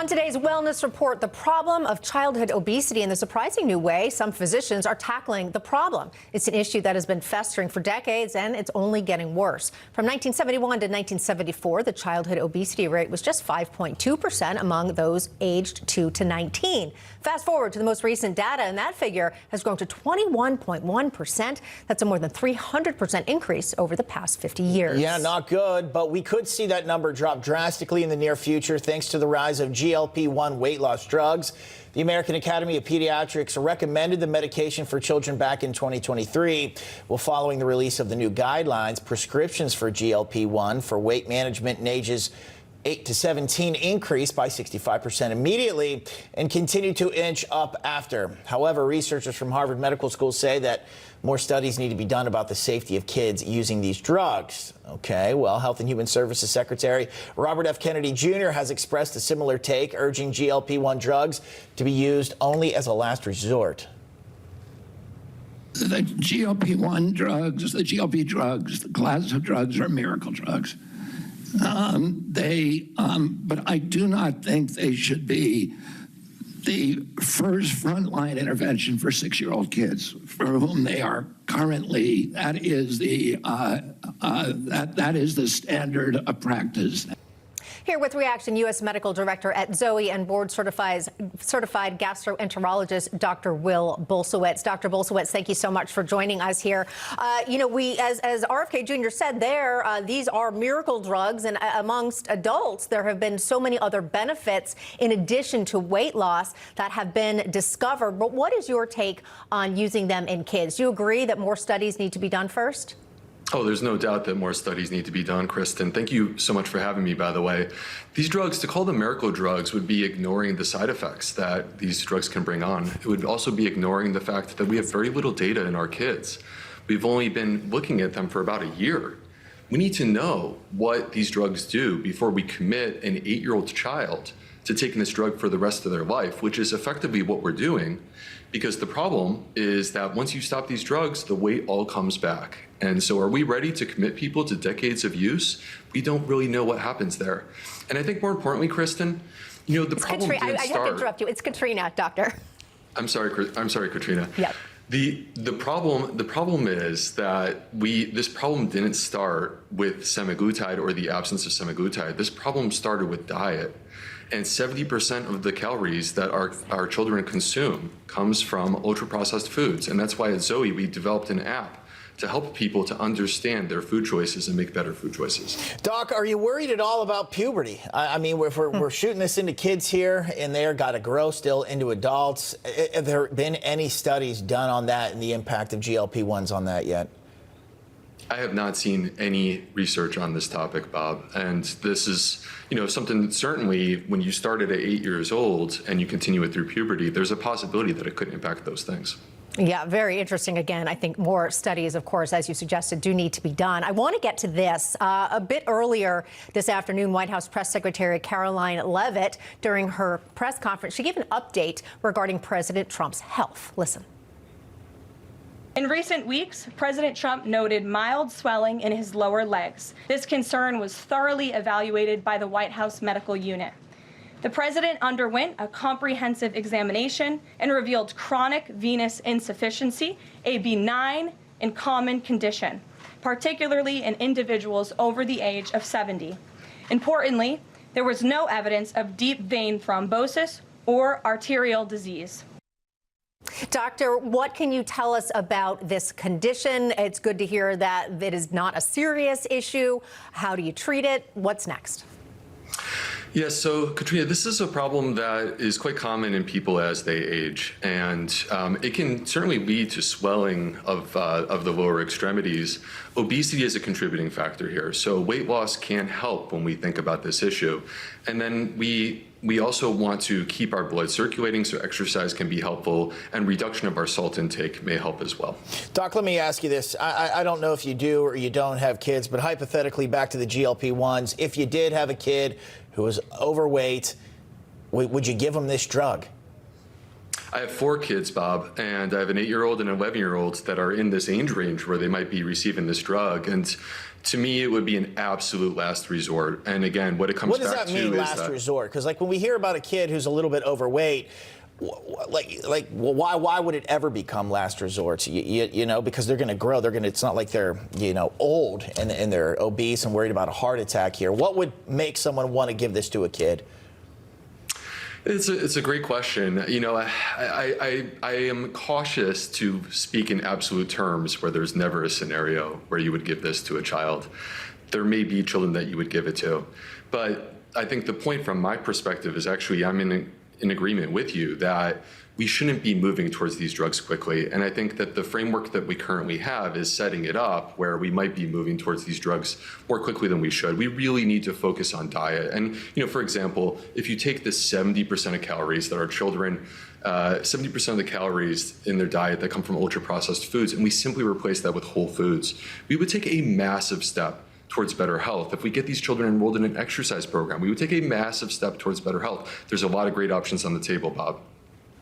On today's Wellness Report, the problem of childhood obesity in the surprising new way some physicians are tackling the problem. It's an issue that has been festering for decades, and it's only getting worse. From 1971 to 1974, the childhood obesity rate was just 5.2% among those aged 2 to 19. Fast forward to the most recent data, and that figure has grown to 21.1%. That's a more than 300% increase over the past 50 years. Yeah, not good, but we could see that number drop drastically in the near future thanks to the rise of GLP-1 weight loss drugs. The American Academy of Pediatrics recommended the medication for children back in 2023. Well, following the release of the new guidelines, prescriptions for GLP-1 for weight management in ages 8 to 17 increased by 65% immediately and continued to inch up after. However, researchers from Harvard Medical School say that more studies need to be done about the safety of kids using these drugs. Okay, well, Health and Human Services Secretary Robert F. Kennedy Jr. has expressed a similar take, urging GLP-1 drugs to be used only as a last resort. The GLP-1 drugs, the GLP drugs, the class of drugs are miracle drugs. But I do not think they should be the first frontline intervention for 6-year-old kids, for whom they are currently. That is the standard of practice. Here with reaction, U.S. Medical Director at Zoe and board-certified gastroenterologist Dr. Will Bulsiewicz. Dr. Bulsiewicz, thank you so much for joining us here. As RFK Jr. said there, these are miracle drugs, and amongst adults, there have been so many other benefits in addition to weight loss that have been discovered. But what is your take on using them in kids? Do you agree that more studies need to be done first? Oh, there's no doubt that more studies need to be done, Kristen. Thank you so much for having me, by the way. These drugs, to call them miracle drugs, would be ignoring the side effects that these drugs can bring on. It would also be ignoring the fact that we have very little data in our kids. We've only been looking at them for about a year. We need to know what these drugs do before we commit an 8-year-old child to taking this drug for the rest of their life, which is effectively what we're doing. Because the problem is that once you stop these drugs, the weight all comes back. And so are we ready to commit people to decades of use? We don't really know what happens there. And I think more importantly, Kristen, the problem didn't start. I have to interrupt you. It's Katrina, doctor. I'm sorry, Katrina. Yeah. The problem is that this problem didn't start with semaglutide or the absence of semaglutide. This problem started with diet. And 70% of the calories that our children consume comes from ultra-processed foods. And that's why at Zoe, we developed an app to help people to understand their food choices and make better food choices. Doc, are you worried at all about puberty? I mean, we're shooting this into kids here, and they're got to grow still into adults. Have there been any studies done on that and the impact of GLP-1s on that yet? I have not seen any research on this topic, Bob. And this is, something that certainly when you started at 8 years old and you continue it through puberty, there's a possibility that it could impact those things. Yeah, very interesting. Again, I think more studies, of course, as you suggested, do need to be done. I want to get to this. A bit earlier this afternoon, White House Press Secretary Caroline Leavitt, during her press conference, she gave an update regarding President Trump's health. Listen. In recent weeks, President Trump noted mild swelling in his lower legs. This concern was thoroughly evaluated by the White House medical unit. The president underwent a comprehensive examination and revealed chronic venous insufficiency, a benign and common condition, particularly in individuals over the age of 70. Importantly, there was no evidence of deep vein thrombosis or arterial disease. Doctor, what can you tell us about this condition? It's good to hear that it is not a serious issue. How do you treat it? What's next? Yes, so Katrina, this is a problem that is quite common in people as they age, and it can certainly lead to swelling of the lower extremities. Obesity is a contributing factor here, so weight loss can help when we think about this issue. And then we also want to keep our blood circulating, so exercise can be helpful, and reduction of our salt intake may help as well. Doc, let me ask you this. I don't know if you do or you don't have kids, but hypothetically, back to the GLP-1s, if you did have a kid who was overweight, would you give them this drug? I have 4 kids, Bob, and I have an 8-year-old and an 11-year-old that are in this age range where they might be receiving this drug. And to me, it would be an absolute last resort. And again, what it comes back to is What does that mean, last resort? Because like when we hear about a kid who's a little bit overweight, why would it ever become last resort? You know, because they're going to grow. It's not like they're, you know, old and they're obese and worried about a heart attack here. What would make someone want to give this to a kid? It's a great question. You know, I am cautious to speak in absolute terms where there's never a scenario where you would give this to a child. There may be children that you would give it to. But I think the point from my perspective is actually I'm in agreement with you that we shouldn't be moving towards these drugs quickly. And I think that the framework that we currently have is setting it up where we might be moving towards these drugs more quickly than we should. We really need to focus on diet. And, you know, for example, if you take the 70% of calories that our children 70% of the calories in their diet that come from ultra-processed foods, and we simply replace that with whole foods, we would take a massive step towards better health. If we get these children enrolled in an exercise program, we would take a massive step towards better health. There's a lot of great options on the table, Bob.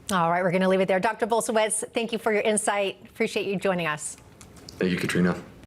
All right, we're going to leave it there. Dr. Bulsiewicz, thank you for your insight. Appreciate you joining us. Thank you, Katrina.